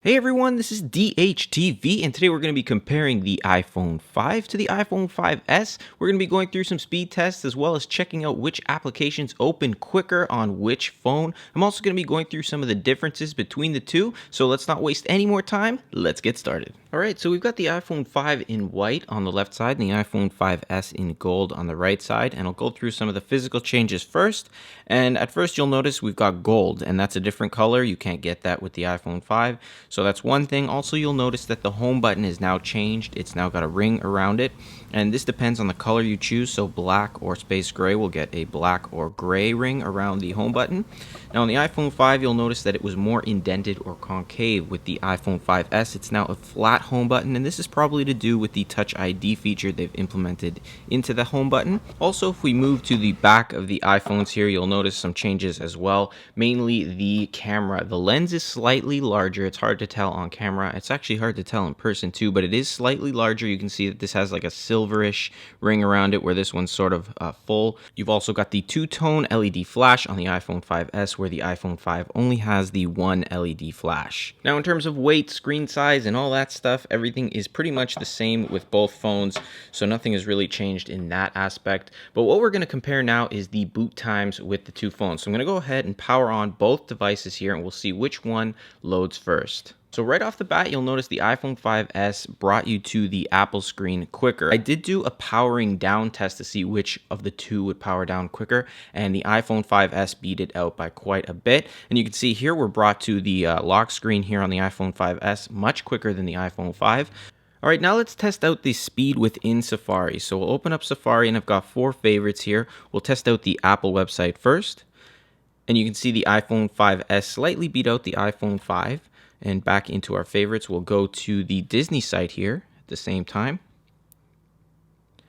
Hey everyone, this is DHTV, and today we're going to be comparing the iPhone 5 to the iPhone 5S. We're going to be going through some speed tests as well as checking out which applications open quicker on which phone. I'm also going to be going through some of the differences between the two, so let's not waste any more time. Let's get started. Alright, so we've got the iPhone 5 in white on the left side and the iPhone 5S in gold on the right side, and I'll go through some of the physical changes first. And at first you'll notice we've got gold, and that's a different color. You can't get that with the iPhone 5. So that's one thing. Also, you'll notice that the home button is now changed. It's now got a ring around it, and this depends on the color you choose. So black or space gray will get a black or gray ring around the home button. Now on the iPhone 5, you'll notice that it was more indented or concave. With the iPhone 5S, it's now a flat home button, and this is probably to do with the Touch ID feature they've implemented into the home button. Also, if we move to the back of the iPhones here, you'll notice some changes as well, mainly the camera. The lens is slightly larger. It's hard to tell on camera. It's actually hard to tell in person too, but it is slightly larger. You can see that this has like a silverish ring around it, where this one's sort of full. You've also got the two-tone LED flash on the iPhone 5S, where the iPhone 5 only has the one LED flash. Now in terms of weight, screen size, and all that stuff, everything is pretty much the same with both phones, so nothing has really changed in that aspect. But what we're going to compare now is the boot times with the two phones. So I'm going to go ahead and power on both devices here, and we'll see which one loads first. So right off the bat, you'll notice the iPhone 5S brought you to the Apple screen quicker. I did do a powering down test to see which of the two would power down quicker, and the iPhone 5S beat it out by quite a bit. And you can see here we're brought to the lock screen here on the iPhone 5S much quicker than the iPhone 5. Alright, now let's test out the speed within Safari. So we'll open up Safari, and I've got 4 favorites here. We'll test out the Apple website first, and you can see the iPhone 5S slightly beat out the iPhone 5. And back into our favorites, we'll go to the Disney site here at the same time.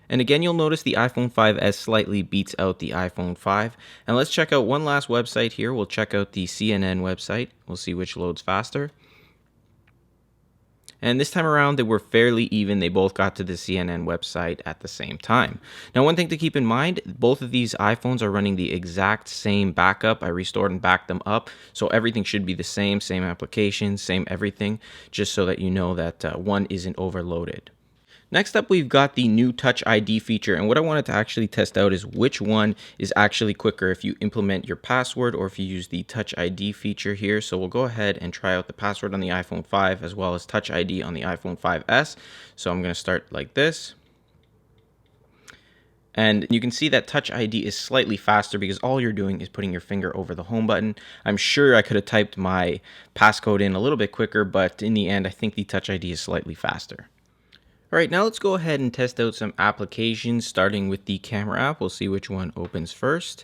And again, you'll notice the iPhone 5S slightly beats out the iPhone 5. And let's check out one last website here. We'll check out the CNN website. We'll see which loads faster. And this time around, they were fairly even. They both got to the CNN website at the same time. Now, one thing to keep in mind, both of these iPhones are running the exact same backup. I restored and backed them up, so everything should be the same application, same everything, just so that you know that one isn't overloaded. Next up, we've got the new Touch ID feature, and what I wanted to actually test out is which one is actually quicker if you implement your password or if you use the Touch ID feature here. So we'll go ahead and try out the password on the iPhone 5 as well as Touch ID on the iPhone 5S. So I'm going to start like this. And you can see that Touch ID is slightly faster because all you're doing is putting your finger over the home button. I'm sure I could have typed my passcode in a little bit quicker, but in the end, I think the Touch ID is slightly faster. Alright, now let's go ahead and test out some applications, starting with the camera app. We'll see which one opens first.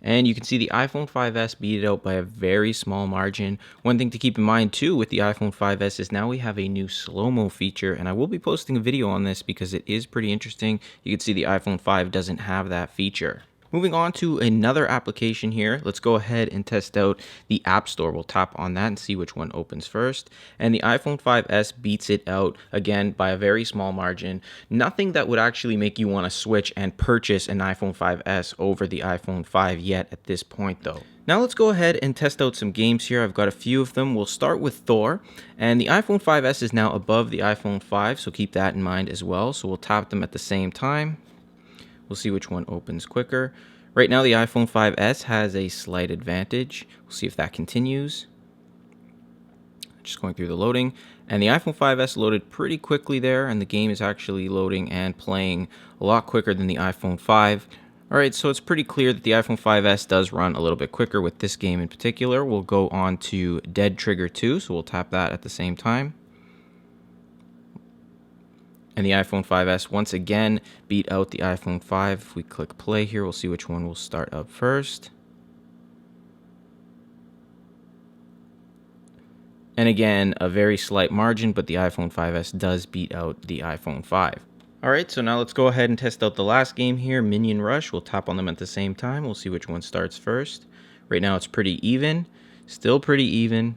And you can see the iPhone 5S beat it out by a very small margin. One thing to keep in mind too with the iPhone 5S is now we have a new slow-mo feature, and I will be posting a video on this because it is pretty interesting. You can see the iPhone 5 doesn't have that feature. Moving on to another application here, let's go ahead and test out the App Store. We'll tap on that and see which one opens first. And the iPhone 5S beats it out, again, by a very small margin. Nothing that would actually make you want to switch and purchase an iPhone 5S over the iPhone 5 yet at this point, though. Now let's go ahead and test out some games here. I've got a few of them. We'll start with Thor. And the iPhone 5S is now above the iPhone 5, so keep that in mind as well. So we'll tap them at the same time. We'll see which one opens quicker. Right now, the iPhone 5S has a slight advantage. We'll see if that continues. Just going through the loading. And the iPhone 5S loaded pretty quickly there, and the game is actually loading and playing a lot quicker than the iPhone 5. Alright, so it's pretty clear that the iPhone 5S does run a little bit quicker with this game in particular. We'll go on to Dead Trigger 2, so we'll tap that at the same time. And the iPhone 5S once again beat out the iPhone 5. If we click play here, we'll see which one will start up first. And again, a very slight margin, but the iPhone 5S does beat out the iPhone 5. Alright, so now let's go ahead and test out the last game here, Minion Rush. We'll tap on them at the same time. We'll see which one starts first. Right now it's pretty even. Still pretty even.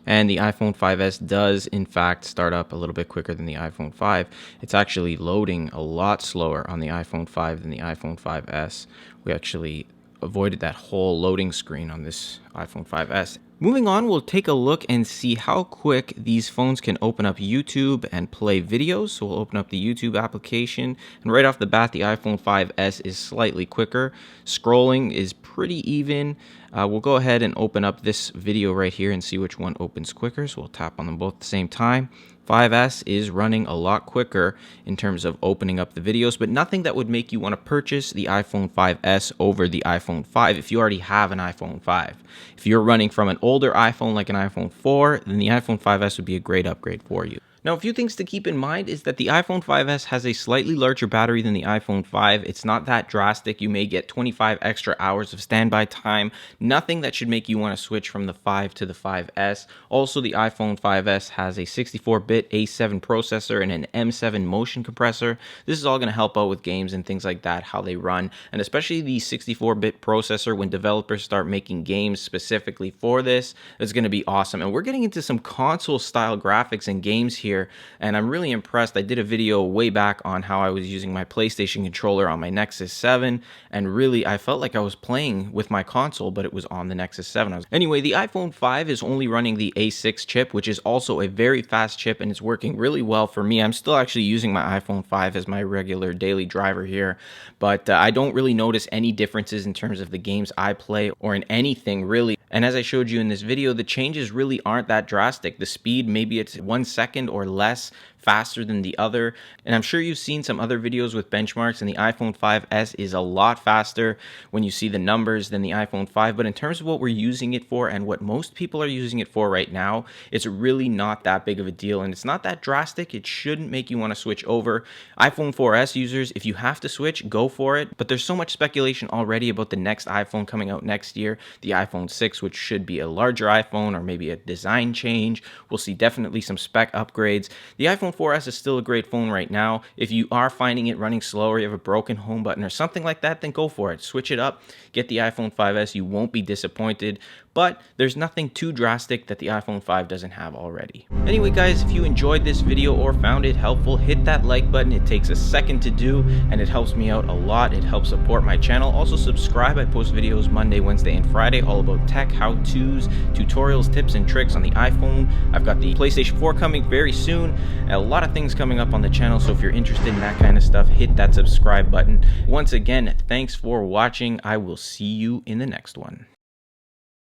And the iPhone 5S does, in fact, start up a little bit quicker than the iPhone 5. It's actually loading a lot slower on the iPhone 5 than the iPhone 5S. We actually avoided that whole loading screen on this iPhone 5S. Moving on, we'll take a look and see how quick these phones can open up YouTube and play videos. So we'll open up the YouTube application, and right off the bat, the iPhone 5S is slightly quicker. Scrolling is pretty even. We'll go ahead and open up this video right here and see which one opens quicker. So we'll tap on them both at the same time. 5S is running a lot quicker in terms of opening up the videos, but nothing that would make you want to purchase the iPhone 5S over the iPhone 5 if you already have an iPhone 5. If you're running from an older iPhone like an iPhone 4, then the iPhone 5S would be a great upgrade for you. Now, a few things to keep in mind is that the iPhone 5S has a slightly larger battery than the iPhone 5. It's not that drastic. You may get 25 extra hours of standby time. Nothing that should make you want to switch from the 5 to the 5S. Also, the iPhone 5S has a 64-bit A7 processor and an M7 motion compressor. This is all going to help out with games and things like that, how they run. And especially the 64-bit processor, when developers start making games specifically for this, it's going to be awesome. And we're getting into some console-style graphics and games here, and I'm really impressed. I did a video way back on how I was using my PlayStation controller on my Nexus 7, and really I felt like I was playing with my console, but it was on the Nexus 7. Anyway, the iPhone 5 is only running the A6 chip, which is also a very fast chip, and it's working really well for me. I'm still actually using my iPhone 5 as my regular daily driver here, but I don't really notice any differences in terms of the games I play or in anything really. And as I showed you in this video, the changes really aren't that drastic. The speed, maybe it's 1 second or less faster than the other. And I'm sure you've seen some other videos with benchmarks, and the iPhone 5S is a lot faster when you see the numbers than the iPhone 5. But in terms of what we're using it for and what most people are using it for right now, it's really not that big of a deal, and it's not that drastic. It shouldn't make you want to switch over. iPhone 4S users, if you have to switch, go for it. But there's so much speculation already about the next iPhone coming out next year, the iPhone 6, which should be a larger iPhone or maybe a design change. We'll see definitely some spec upgrades. The iPhone 4S is still a great phone right now. If you are finding it running slow, or you have a broken home button or something like that, then go for it. Switch it up. Get the iPhone 5S. You won't be disappointed. But there's nothing too drastic that the iPhone 5 doesn't have already. Anyway, guys, if you enjoyed this video or found it helpful, hit that like button. It takes a second to do, and it helps me out a lot. It helps support my channel. Also, subscribe. I post videos Monday, Wednesday, and Friday all about tech, how-tos, tutorials, tips, and tricks on the iPhone. I've got the PlayStation 4 coming very soon, and a lot of things coming up on the channel, so if you're interested in that kind of stuff, hit that subscribe button. Once again, thanks for watching. I will see you in the next one.